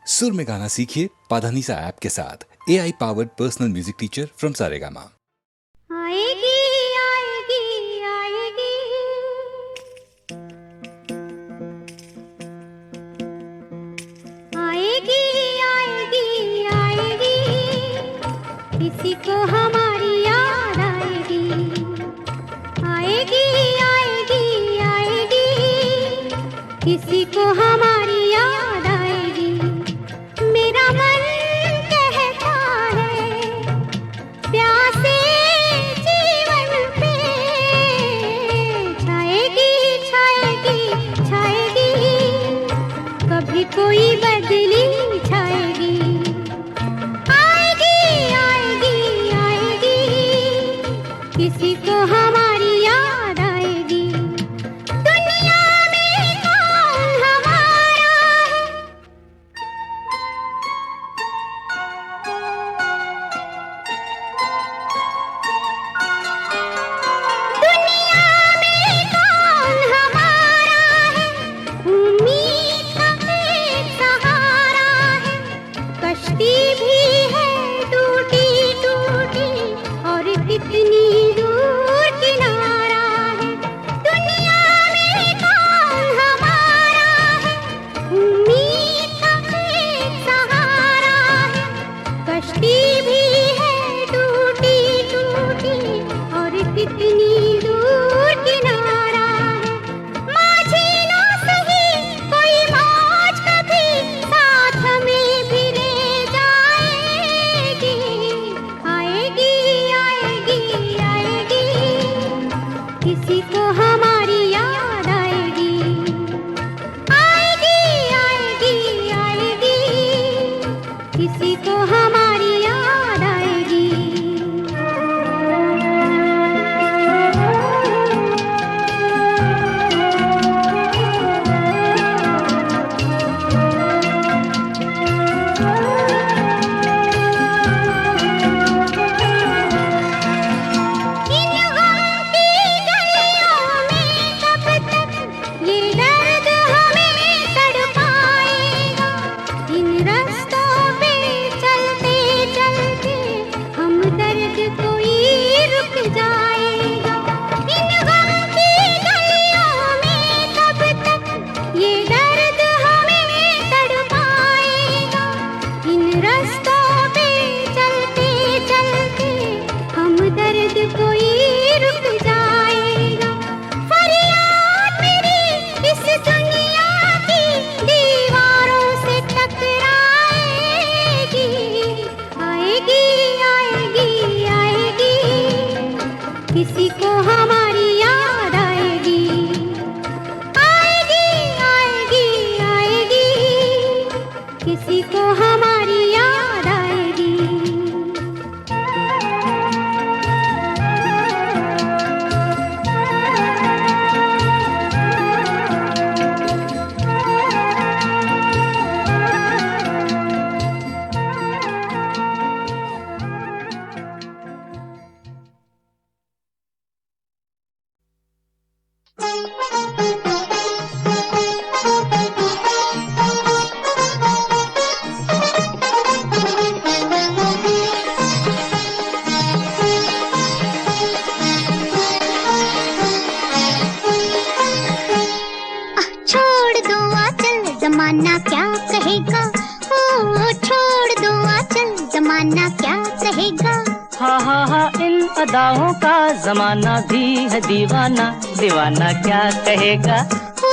सुर में गाना सीखिए पाधानीसा ऐप के साथ। AI powered personal music teacher from Saregama. आएगी आएगी आएगी, आएगी आएगी आएगी, किसी को हमारी याद आएगी। आएगी आएगी आएगी, किसी को हमारी याद आएगी। मेरा मन कहता है प्यासे जीवन पे छाएगी छाएगी छाएगी, कभी कोई बदली छाएगी। आएगी आएगी आएगी, किसी को हमारी याद आएगी। दुनिया में कौन हमारा है, दुनिया में कौन हमारा है, उम्मीद का एक सहारा है। कश्ती भी है टूटी टूटी, और कितनी दूर किनारा है। दुनिया में कौन हमारा है, उम्मीद का एक सहारा है। कश्ती भी है टूटी टूटी, और कितनी दूर किनारा है। माझी ना सही कोई मौज कभी साथ हमें भी ले जाएगी। आएगी आएगी आएगी, किसी को हमारी याद आएगी। आएगी आएगी आएगी, किसी को हमारी याद आएगी। इन गम की गलियों में कब तक ये दर्द हमें तड़पाएगा। इन रास्तों पे चलते चलते हम दर्द कोई रुक जाएगा। इन गम की गलियों में कब तक ये दर्द हमें तड़पाएगा। इन रास्तों पे चलते चलते हम दर्द कोई रुक जाएगा। फरियाद मेरी इस दुनिया की दीवारों से टकराएगी। आएगी आएगी आएगी, किसी को हमारी याद आएगी। आएगी आएगी आएगी, किसी को हमारी याद आएगी। छोड़ दो आंचल, जमाना क्या कहेगा। ओ छोड़ दो आंचल, जमाना क्या कहेगा। हा इन अदाओं का जमाना भी है दीवाना, दीवाना क्या कहेगा। ओ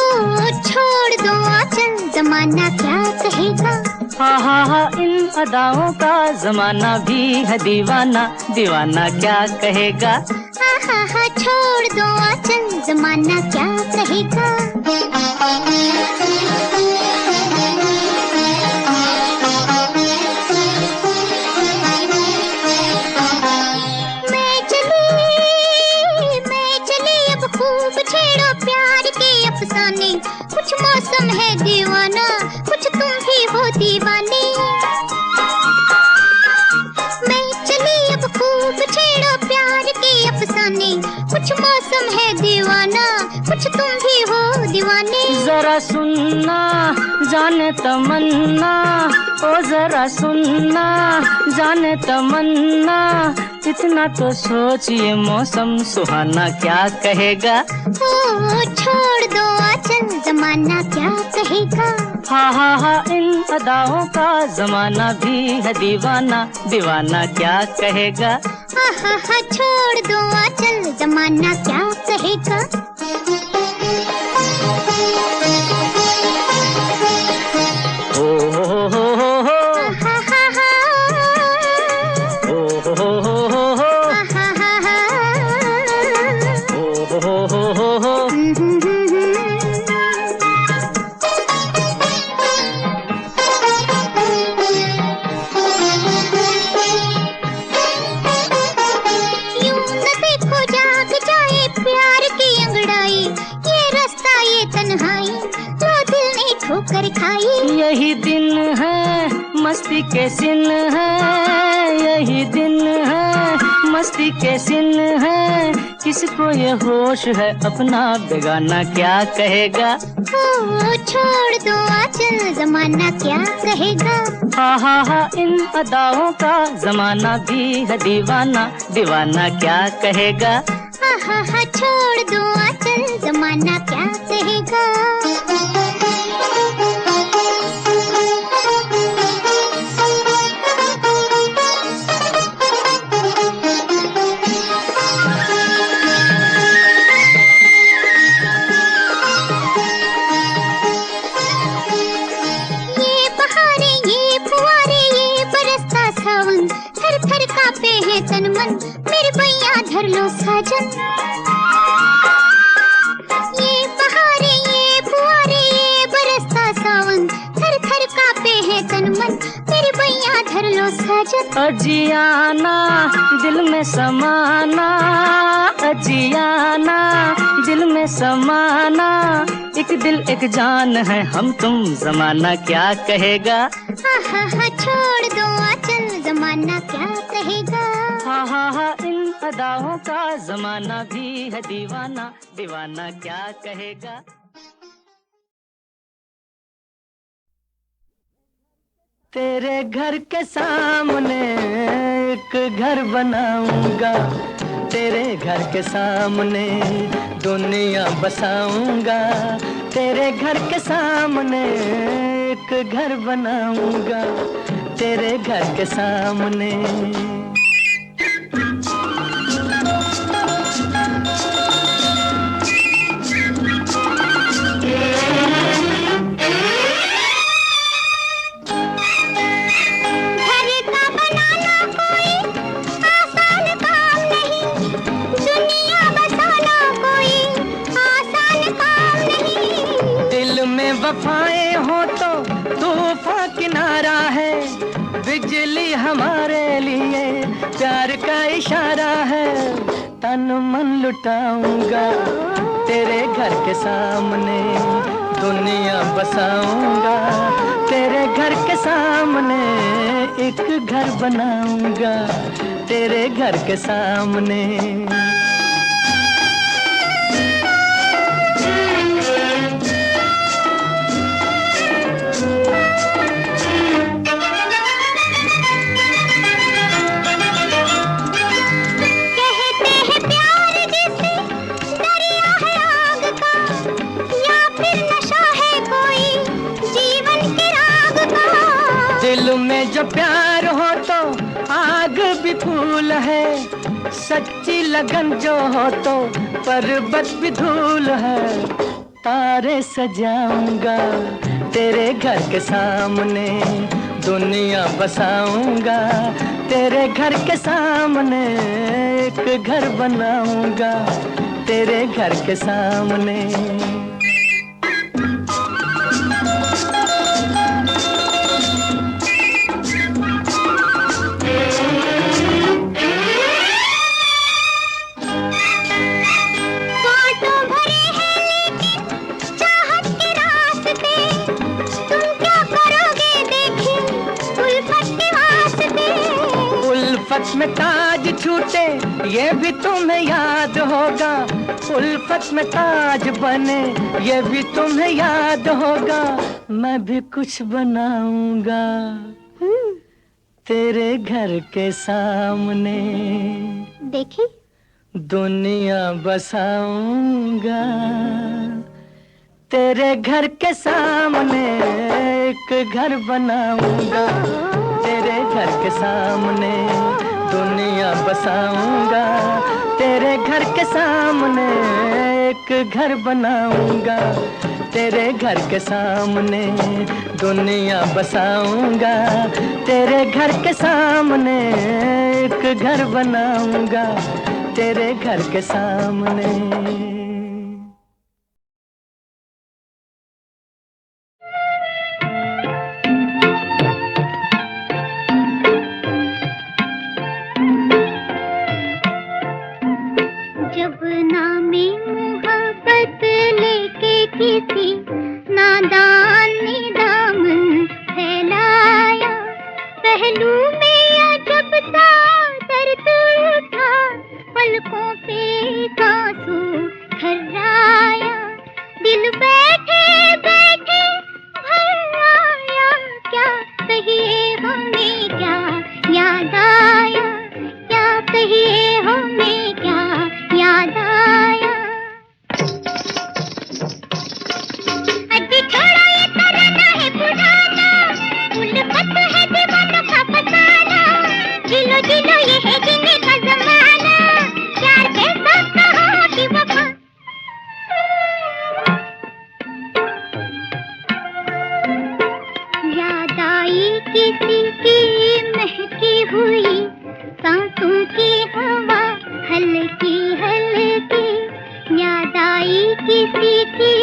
छोड़ दो आंचल, जमाना क्या कहेगा। हा इन अदाओं का जमाना भी है दीवाना, दीवाना क्या कहेगा। हा छोड़ दो आंचल, जमाना क्या कहेगा। मैं चली अब खूब छेड़ो प्यार के अफसाने। कुछ मौसम है दीवाना, कुछ तुम भी हो दीवाने। मैं चली अब खूब छेड़ो प्यार के अफसाने। कुछ मौसम है दीवाना, कुछ तुम भी हो दीवाने। जरा सुनना जाने तमन्ना, ओ जरा सुनना जाने तमन्ना, इतना तो सोचिए मौसम सुहाना क्या कहेगा। ओ छोड़ दो आंचल जमाना क्या कहेगा। हा इन अदाओं का जमाना भी है दीवाना, दीवाना क्या कहेगा। हा छोड़ दो आंचल जमाना क्या कहेगा। ठोकर खाई यही दिन है मस्ती के सिन है, यही दिन है मस्ती के सिन है, किसको ये होश है अपना बेगाना क्या कहेगा। ओ छोड़ दो आंचल जमाना क्या कहेगा। हा इन अदाओं का जमाना भी है दीवाना, दीवाना क्या कहेगा। हा छोड़ दो आंचल जमाना क्या कहेगा। थर थर कांपे है तन मन, मेरे भैया धर लो साजन। ये बहारे ये फुआरे ये बरसता सावन, थर थर कांपे है तन मन, मेरे भैया धर लो साजन। अजियाना दिल में समाना, अजियाना दिल में समाना, एक दिल एक जान है हम तुम, जमाना क्या कहेगा। हा छोड़ दो आंचल जमाना क्या कहेगा। हा इन अदाओं का जमाना भी है दीवाना, दीवाना क्या कहेगा। तेरे घर के सामने एक घर बनाऊंगा, तेरे घर के सामने दुनिया बसाऊंगा, तेरे घर के सामने एक घर बनाऊंगा, तेरे घर के सामने। वफाएं हो तो तूफान किनारा है, बिजली हमारे लिए प्यार का इशारा है, तन मन लुटाऊंगा, तेरे घर के सामने दुनिया बसाऊंगा, तेरे घर के सामने एक घर बनाऊंगा, तेरे घर के सामने। दिल में जो प्यार हो तो आग भी फूल है, सच्ची लगन जो हो तो पर्वत भी धूल है, तारे सजाऊंगा, तेरे घर के सामने दुनिया बसाऊंगा, तेरे घर के सामने एक घर बनाऊंगा, तेरे घर के सामने। उल्फत में ताज छूटे ये भी तुम्हें याद होगा, उल्फत में ताज बने ये भी तुम्हें याद होगा, मैं भी कुछ बनाऊंगा तेरे घर के सामने, देखी दुनिया बसाऊंगा तेरे घर के सामने, एक घर बनाऊंगा तेरे घर के सामने, दुनिया बसाऊंगा तेरे घर के सामने, एक घर बनाऊंगा तेरे घर के सामने, दुनिया बसाऊंगा तेरे घर के सामने, एक घर बनाऊंगा तेरे घर के सामने। जब नामे मोहब्बत लेके किसी नादान ने दामन फैलाया, पहलू में अजब सा दर्द उठा, पलकों पे आंसू खर्राया, दिल बैठे बैठे भर आया, क्या कहिए हमें क्या याद आया, क्या कहिए हमें क्या याद आया। अजी छोड़ो ये तराना है पुराना, उल्फत है दीवानों का फसाना, जिलो जिलो ये है जीने का जमाना, प्यार के साथ कहो कि वफा। याद आई किसी की महकी हुई सांसों की हवा, हल्की हल्की, याद आई किसी की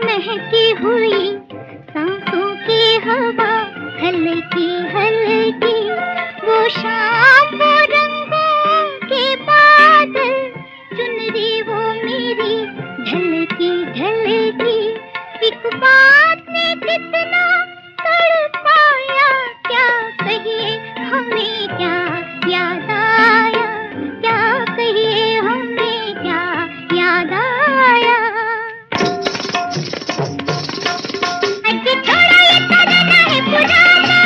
महकी हुई सांसों की हवा, हल्की हल्की, वो शाम वो रंगों के बादल, चुनरी वो मेरी ढलकी ढलकी, एक बात ने कितना तड़पाया, क्या कहिए हमें क्या याद आया, क्या कहिए हमें क्या याद आया। अजी छोड़ो ये तराना है पुराना,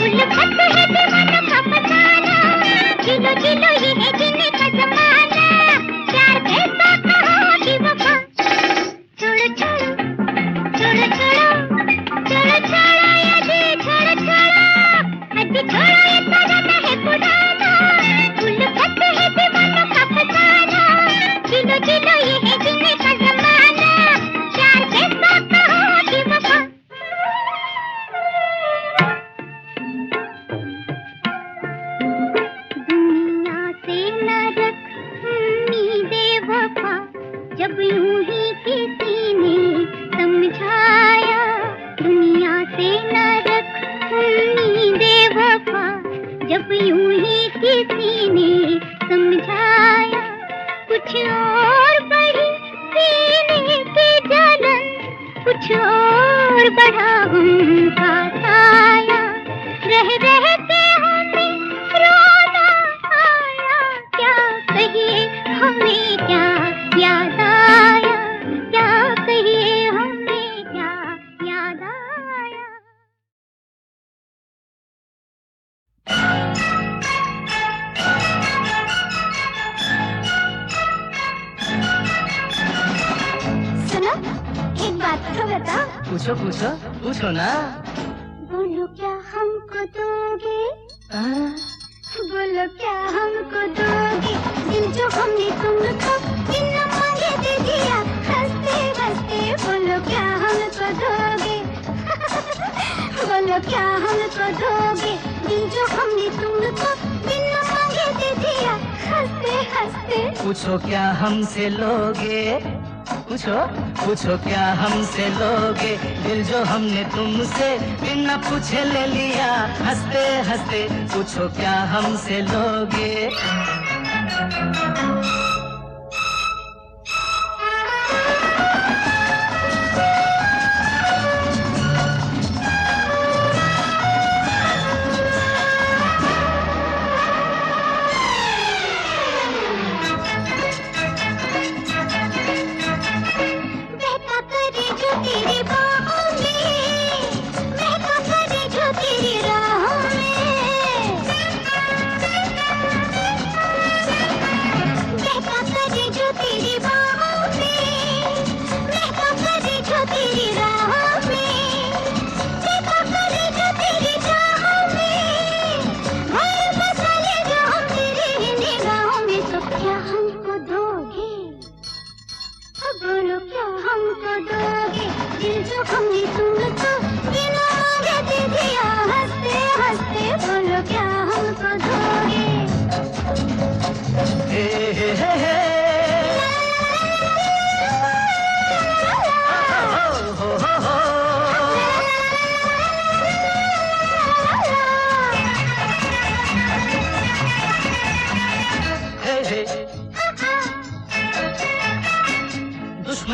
उल्फत है दीवानों का फसाना, जिलो जिलो ये है जीने का जमाना, प्यार कैसा कहो कि वफा। छोड़ो छोड़ो छोड़ो छोड़ो छोड़ो छोड़ो अजी छोड़ो छोड़ो, अजी छोड़ो ये तराना है पुराना, उल्फत है दीवानों का फसाना, जिलो जिलो ये है जीने का जमाना, प्यार कैसा कहो कि वफा। दुनिया से न रख उम्मीदें वफा, जब यूं ही किसी ने समझाया, दुनिया से न रख उम्मीदें वफा, जब यूं ही किसी ने समझाया, कुछ और बढ़ी सीने की जलन, कुछ और बढ़ा उनका साया, रह रह के हमें रोना आया, क्या कहिए हमें क्या याद आया, क्या कहिए हमें क्या याद आया। सुनो एक बात तो बताओ, पूछो पूछो पूछो ना। बोलो क्या हमको दोगे, बोलो क्या हमको दोगे, दिल जो हमने तुमको बिना मांगे दे दिया, हंसते हंसते बोलो क्या हमको दोगे, बोलो क्या हमको दोगे, दिल जो हमने तुमको बिना मांगे दे दिया, हंसते हंसते। पूछो क्या हमसे लोगे, पूछो पूछो क्या हमसे लोगे, दिल जो हमने तुमसे बिना पूछे ले लिया, हंसते हंसते पूछो क्या हमसे लोगे। बहता करे जो तेरे बाहों में,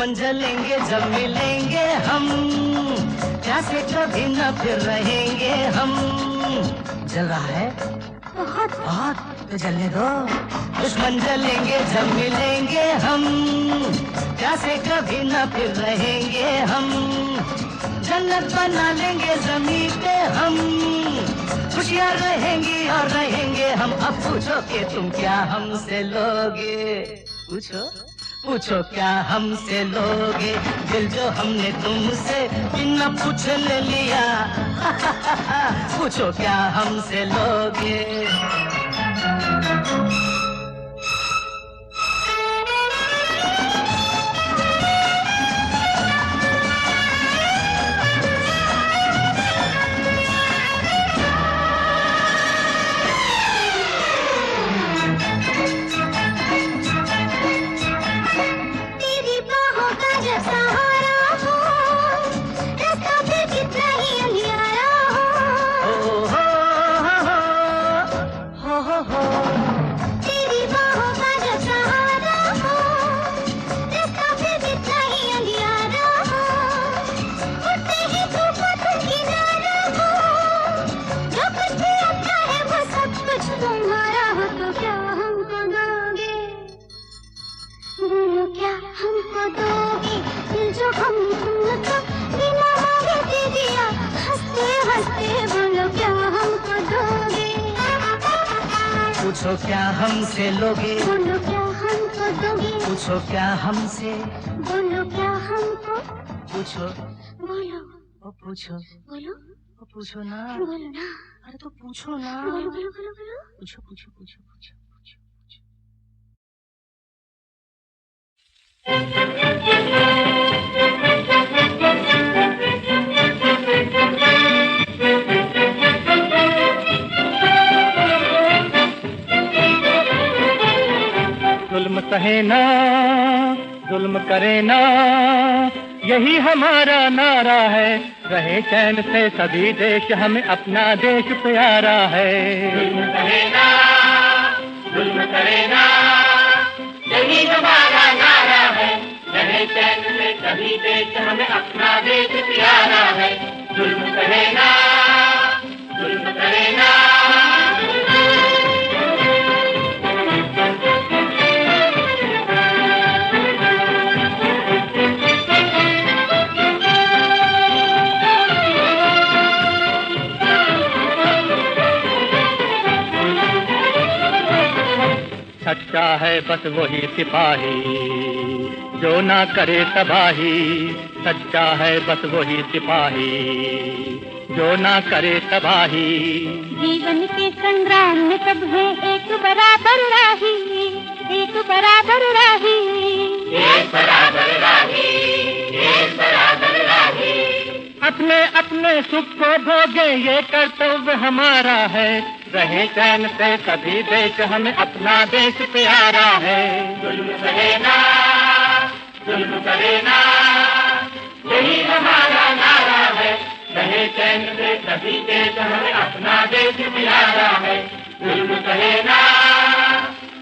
दुश्मन जलेंगे जब मिलेंगे हम, प्यासे कभी न फिर रहेंगे हम। जल रहा है बहुत बहुत, तो जलने दो। दुश्मन जलेंगे जब मिलेंगे हम, प्यासे कभी न फिर रहेंगे हम। जन्नत बना लेंगे जमीन पे हम, खुशियाँ रहेंगी और रहेंगे हम। अब पूछो कि तुम क्या हमसे लोगे, पूछो पूछो क्या हमसे लोगे, दिल जो हमने तुमसे बिना पूछे ले लिया। पूछो क्या हमसे लोगे। तेरी बाहों का जब सहारा हो, रास्ता फिर कितना ही अंधियारा हो। हो। तेरी बाहों का जब सहारा हो, रास्ता फिर कितना ही अंधियारा हो। उठते ही धूप तुम किनारा हो, जो कुछ भी आता है वो सब कुछ तुम्हारा हो। तो क्या हमको दोगे, बोलो क्या हमको दोगे, दिल जो हमने तुमको बिना मांगे दे दिया। हंसते हंसते बोलो क्या हमको दोगे, पूछो क्या हमसे लोगे, बोलो क्या हमको दोगे, पूछो क्या हमसे, बोलो क्या हमको, पूछो बोलो ओ पूछो बोलो ओ पूछो ना। बोलो ना, अरे तो पूछो ना। बोलो बोलो बोलो बोलो। पूछो पूछो पूछो पूछो पूछो। जुल्म सहे ना, जुल्म करे ना, यही हमारा नारा है। रहे चैन से सभी देश, हमें अपना देश प्यारा है। जुल्म सहे ना, जुल्म करे ना, यही हमारा नारा है। रहे चैन से सभी देश, हमें अपना देश प्यारा है। जुल्म सहे ना, जुल्म करे ना। सच्चा है बस वही सिपाही, जो ना करे तबाही। सच्चा है बस वही सिपाही, जो ना करे तबाही। जीवन के संग्राम में सब है एक बराबर राही, एक बराबर राही, एक बराबर राही, एक बराबर राही। अपने अपने सुख को भोगे, ये कर्तव्य हमारा है। रहे चैन से सभी देश, हमें अपना देश प्यारा है। जुल्म सहे ना, जुल्म करे ना, यही हमारा नारा है। रहे चैन से सभी देश, हमें अपना देश प्यारा है। जुल्म सहे ना,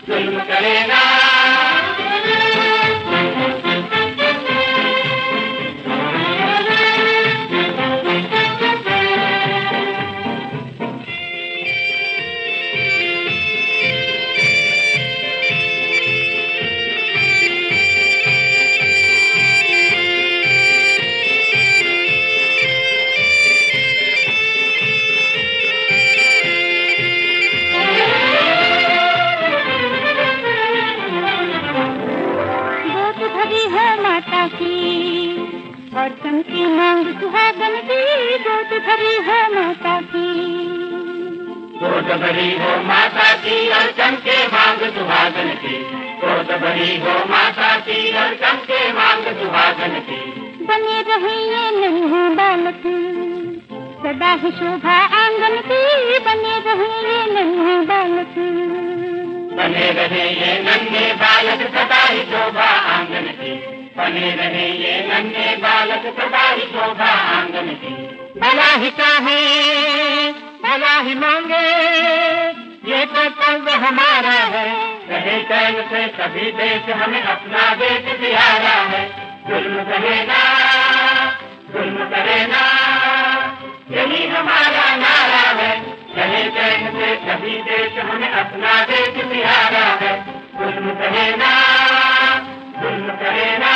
जुल्म करे ना। और चमकी मांग सुहागन की, गोद भरी हो माता की, गोद भरी हो माता की और चमके मांग सुहागन की। गोद भरी हो माता की और चमके मांग सुहागन की। बने रहे ये नन्हे बालक सदा ही शोभा आंगन की, बने रहे ये नन्हे बालक, बने रहे ये नन्हे बालक सदा ही शोभा आंगन की। बने रहे ये नन्हे बालक सदा ही शोभा आंगन की। भला ही चाहे भला ही मांगे, ये कर्तव्य हमारा है। रहे चैन से सभी देश, हमें अपना देश प्यारा है। जुल्म करे ना, जुल्म करे ना, यही हमारा नारा है। चले चैन से सभी देश, हमें अपना देश प्यारा है। जुल्म करे ना, जुल्म करे ना।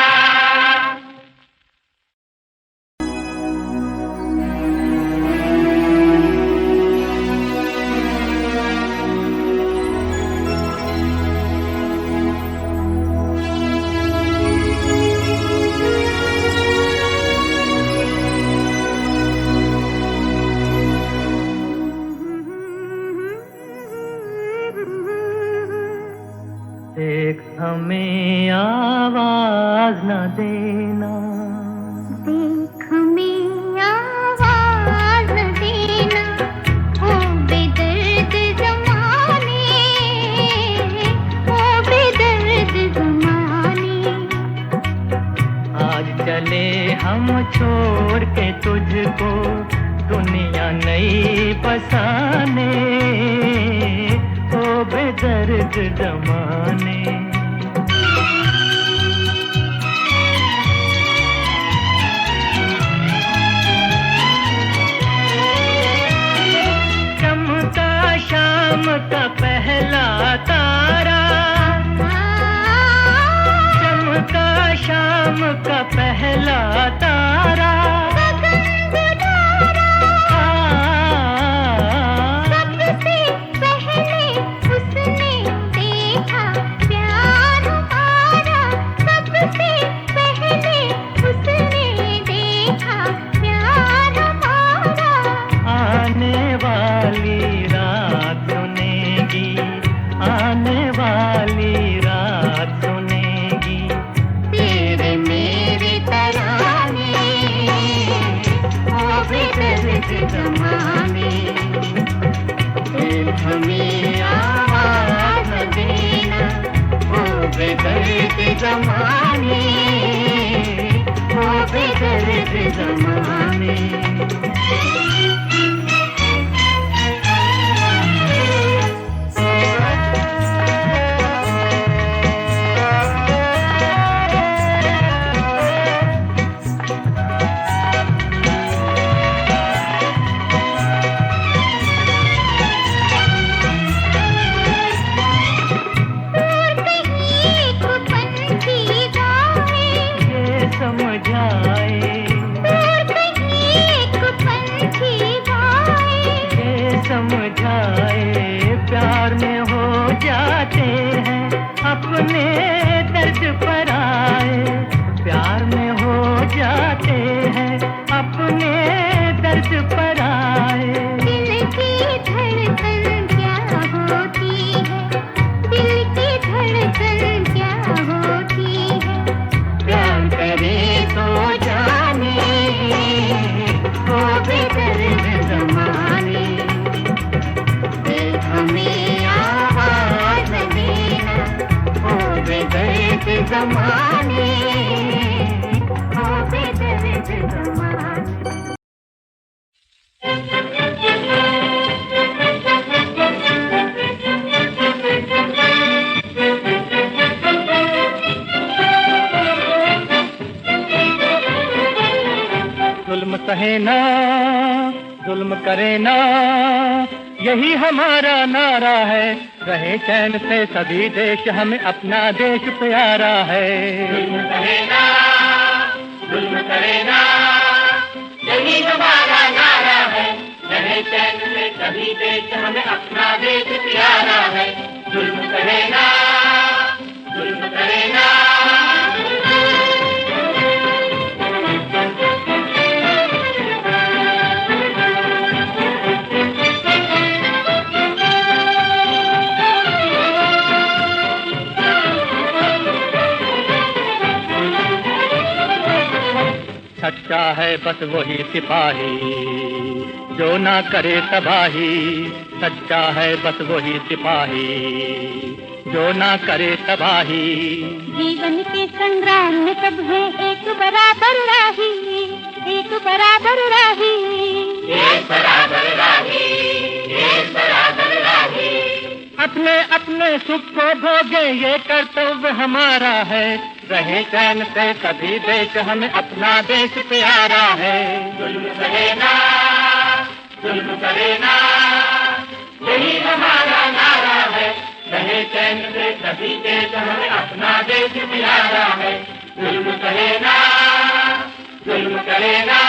देख हमें आवाज न देना, देख हमें आवाज न देना, ओ बेदर्द ज़माने, ओ बेदर्द ज़माने। आज चले हम छोड़ के तुझको, दुनिया नई बसाने, ओ बेदर्द ज़माने। चमका शाम का पहला तारा, चमका शाम का पहला तारा, सबसे पहले उसने देखा प्यार हमारा, सबसे पहले उसने देखा प्यार हमारा। आने वाली रात सुनेगी, आने वाली रात सुनेगी, तेरे मेरे तराने, ओ बेदर्द ज़माने। देख हमें आवाज़ न देना, ओ बेदर्द ज़माने, ओ बेदर्द ज़माने। समझाए प्यार में हो जाते हैं अपने दर्द पर आए, प्यार में हो जाते हैं अपने दर्द पर आए। दिल की धड़कन क्या होती है, दिल की धड़कन क्या होती है, प्यार करे तो जाने, ओ बेदर्द ज़माने। देख हमें आवाज़ न देना, ओ बेदर्द ज़माने, ओ बेदर्द ज़माने। जुल्म सहे ना, जुल्म करे ना, यही हमारा नारा है। रहे चैन से सभी देश, हमें अपना देश प्यारा है। जुल्म करे ना, जुल्म करे ना, यही हमारा नारा है। रहे चैन से सभी देश, हमें अपना देश प्यारा है। जुल्म करे ना, जुल्म करे ना। सच्चा है बस वही सिपाही जो ना करे तबाही, सच्चा है बस वही सिपाही जो ना करे तबाही। जीवन के संग्राम में सब है एक बराबर राही, एक बराबर राही, एक बराबर राही, एक बराबर राही। अपने अपने सुख को भोगे ये कर्तव्य हमारा है। रहे चैन से सभी देश, हमें अपना देश प्यारा है। जुल्म सहे ना, जुल्म करे ना, यही हमारा नारा है। रहे चैन से सभी देश, हमें अपना देश प्यारा है। जुल्म सहे ना, जुल्म करे ना।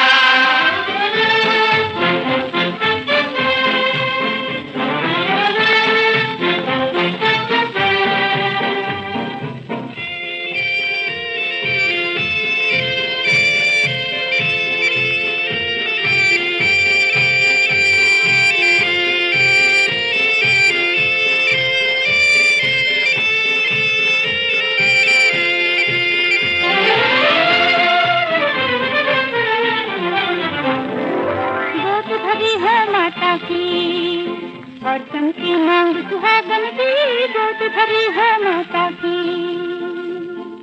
और चमकी मांग सुहागन की, गोद भरी है माता की।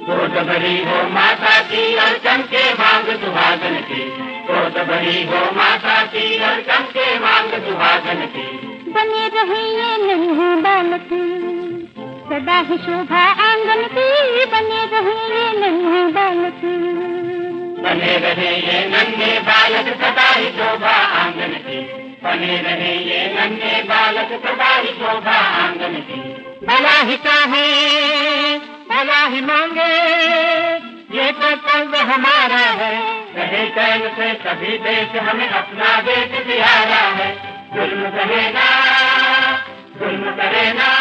गोद भरी हो माता की और चमके मांग सुहागन की। गोद भरी हो माता की और चमके मांग सुहागन की। बने रहे ये नन्हे बालक, सदा ही शोभा आंगन की। बने रहे ये नन्हे बालक, बने रहे ये नन्हे बालक, सदा ही शोभा आंगन की। बने रहे ये नन्हे बालक, सदा ही शोभा आंगन की। भला ही चाहे, भला ही मांगे, ये कर्तव्य हमारा है। रहे चैन से सभी देश, हमें अपना देश प्यारा है। जुल्म करेगा, जुल्म करेगा,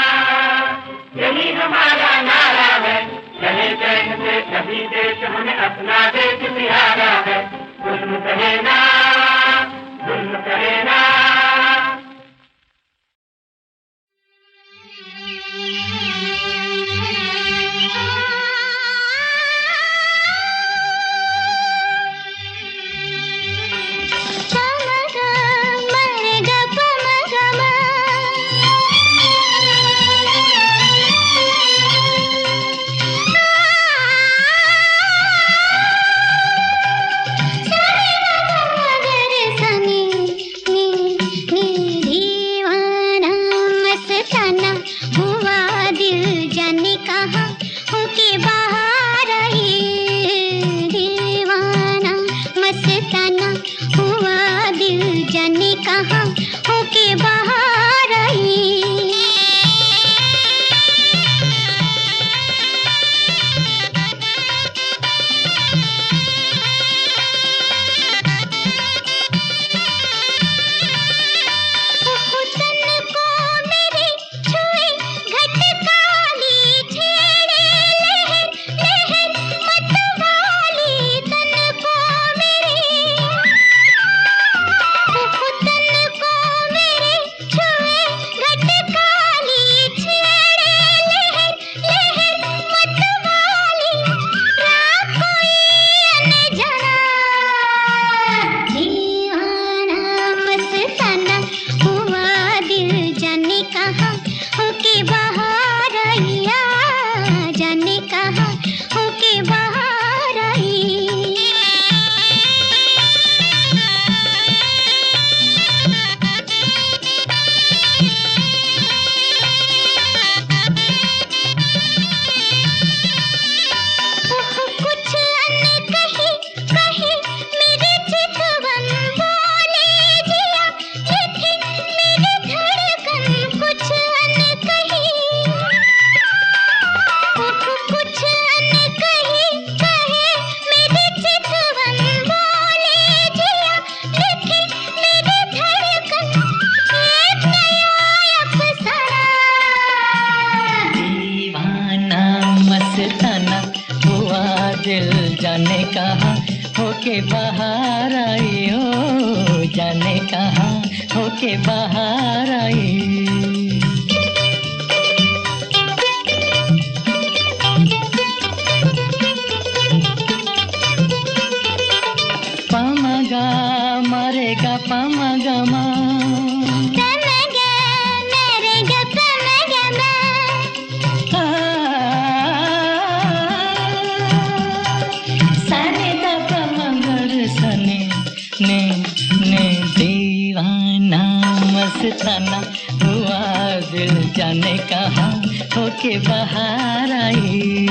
यही हमारा नारा है। रहे चैन से सभी देश, हमें अपना देश प्यारा है। जुल्म करेगा, जुल्म करेगा। जाने कहाँ होके बाहर आई हो, जाने कहाँ होके बाहर आई। पामगा मरेगा पामगा मा मस्ताना हुआ दिल जाने कहाँ होके बाहर आई।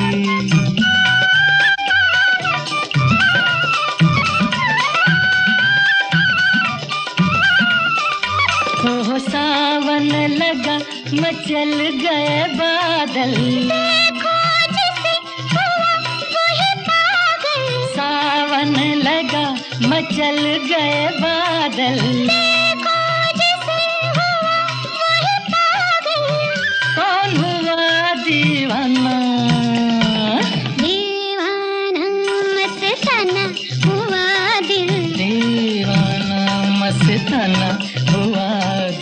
सावन लगा मचल गए बादल, देखो जिसे हुआ वही पागल, सावन लगा मचल गए बादल, देखो जिसे हुआ वही पागल, कौन हुआ दीवाना, दीवाना मस्ताना हुआ दिल, दीवाना मस्ताना हुआ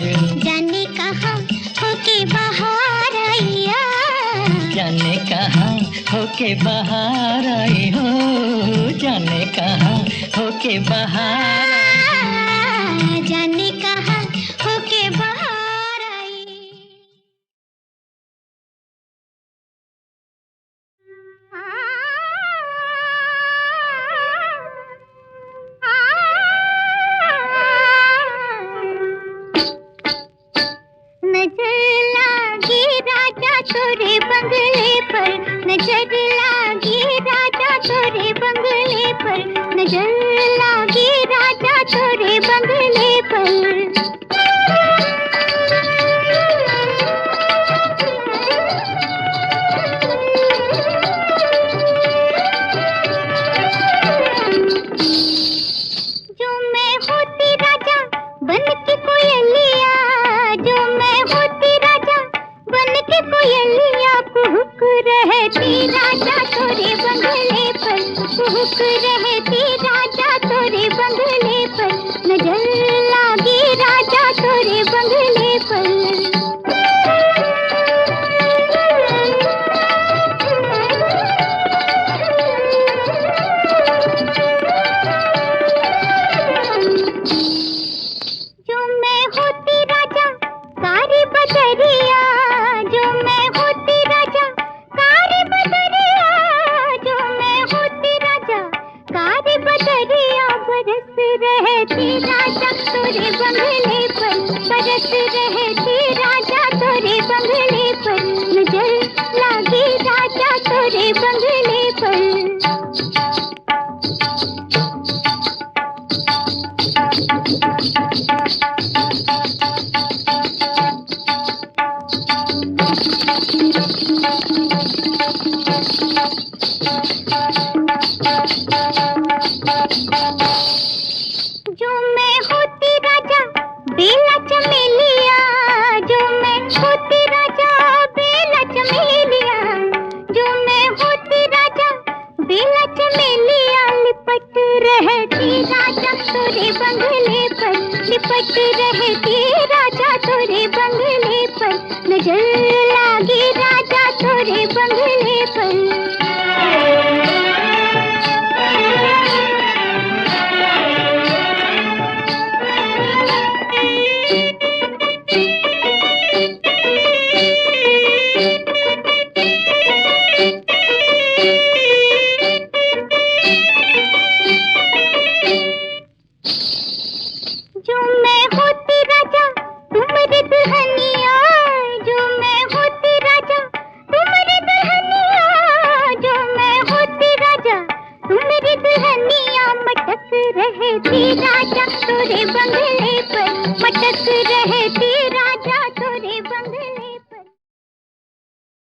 दिल। जाने कहाँ होके बाहर आइया, जाने कहाँ होके बाहर आई हो, जाने कहाँ होके बाहर आई। जाने कहाँ होके बाहर आई। नजर लागी राजा तोरे बंगले पर, नजर लागी राजा तोरे बंगले पर, नजर लागी राजा तोरे बंगले पर। जो मैं होती राजा बन के कोयलिया, जो मैं होती राजा बन के कोयलिया, कुहुक रहती राजा तोरे बंगले पर, कुहुक रहती राजा तोरे बंगले पर, नजर लागी राजा तोरे बंगले पर। जो मैं होती राजा कारी बदरिया, जो मैं होती राजा कारी बदरिया, जो मैं होती राजा कारी बदरिया, बरस रहती राजा तोरे बंगले पर, बरस रहती राजा तोरे बंगले पर, नजर लागी राजा तोरे बंगले पर। जो मैं होती राजा बेला चमेलिया, जो मैं होती राजा बेला चमेलिया, जो मैं होती राजा बेला चमेलिया, लिपट रहती राजा तोरे बंगले पर, लिपट रहती राजा तोरे बंगले पर, नजर लागी राजा तोरे बंगले पर। जो मैं होती राजा तुम्हारी दुल्हनिया, जो मैं होती राजा तुम्हारी दुल्हनिया, जो मैं होती राजा तुम्हारी दुल्हनिया, मटक रहती राजा तोरे बंगले